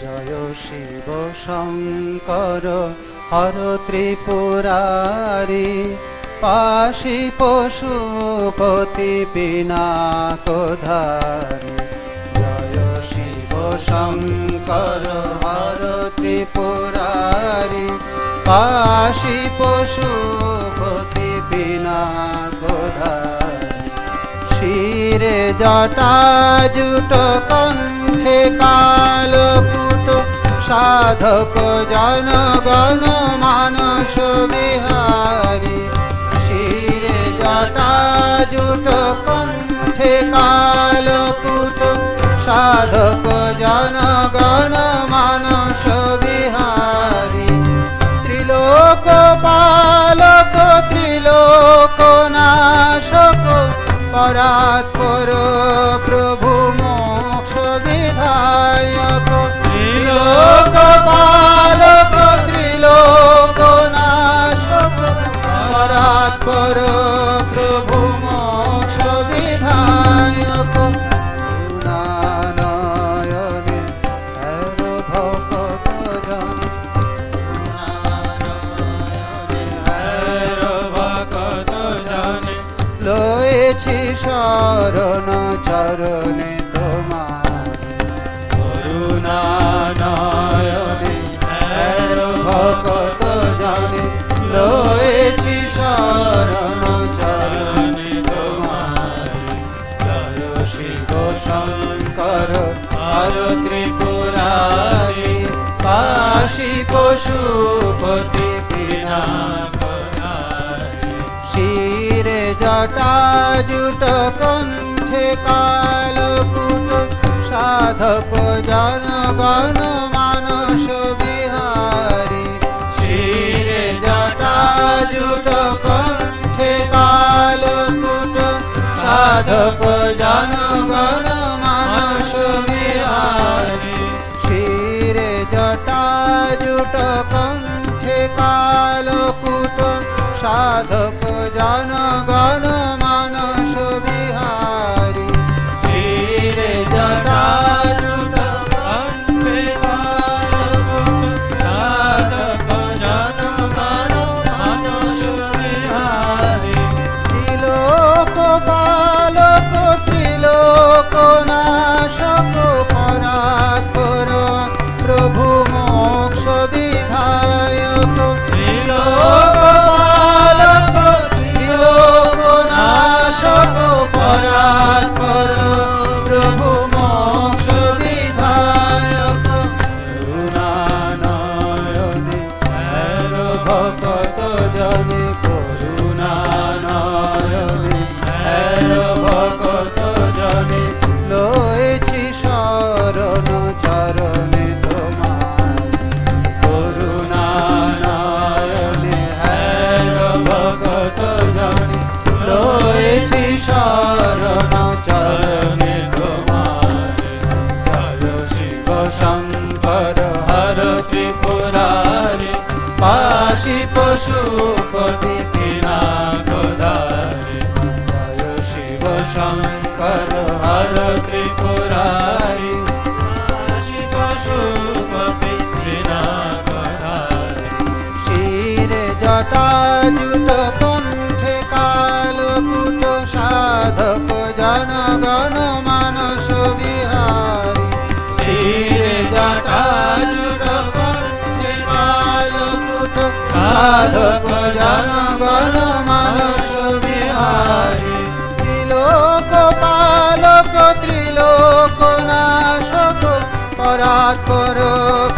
জয় শিব শঙ্কর হর ত্রিপুরারি পাশি পশুপতি পিনাকধারী। জয় শিব শঙ্কর হর ত্রিপুরারি পাশি পশুপতি পিনাকধারী। শিরে জটা জুট কণ্ঠে কালকুট সাধক জনগণ মানস বিহারী। শিরে জটা জুট কণ্ঠে কালকুট সাধক জনগণ মানস বিহারী। ত্রিলোক পালক ত্রিলোক নাশক পরাৎপর প্রভু মোক্ষ বিধায়ক। ত্রিলোক পালক ত্রিলোক নাশক পরাৎপর প্রভু মোক্ষ বিধায়ক। করুণানয়নে হর ভকত জনে, হর ভকত জনে লয়েছি শরণ চরণে তোমার। করুণানয়নে হর ভকত জনে লয়েছি শরণ চরণে তোমার। জয় শিব শঙ্কর হর ত্রিপুরারি পাশি পশুপতি পিনাকধারী। শিরে জটা জুট কণ্ঠে কালকুট সাধক জনগণ মানস বিহারী। শিরে জটা জুট কণ্ঠে কালকুট সাধক জনগণ মানস বিহারী। শিরে জটা জুট কণ্ঠে কালকুট সাধক জনগণ মানস বিহারী। শিরে জটা জুট কণ্ঠে কালকুট সাধক জনগণ মানস বিহারী। ত্রিলোক পালক ত্রিলোক নাশক পরাৎপর প্রভু মোক্ষ বিধায়ক। ত্রিলোক পালক ত্রিলোক নাশক পরাৎপর প্রভু মোক্ষ বিধায়ক। করুণানয়নে হর ভকত জনে, করুণানয়নে হর ভকত জনে লয়েছি শরণ চরণে তোমার। করুণানয়নে হর ভকত জনে লয়েছি শরণ চরণে তোমার। জয় শিব শঙ্কর হর ত্রিপুরারি পাশি পশুপতি পিনাকধারী। জয় শিব শঙ্কর হর ত্রিপুরারি পাশি পশুপতি পিনাকধারী। শিরে জটা জুট কণ্ঠে কালকুট সাধক জনগণ মানস বিহারী। শিরে জটা জুট কণ্ঠে কালকুট সাধক জনগণ মানস বিহারী। ত্রিলোক পালক ত্রিলোক নাশক পরাৎপর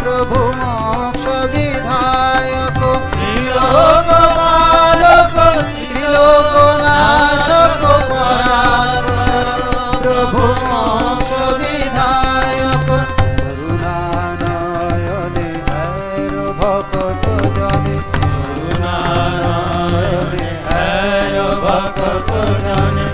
প্রভু মোক্ষ বিধায়ক। ত্রিলোক পালক ত্রিলোক নাশক পরাৎপর প্রভু মোক্ষ বিধায়ক। করুণানয়নে হর ভকত জনে, করুণানয়নে হর ভকত জনে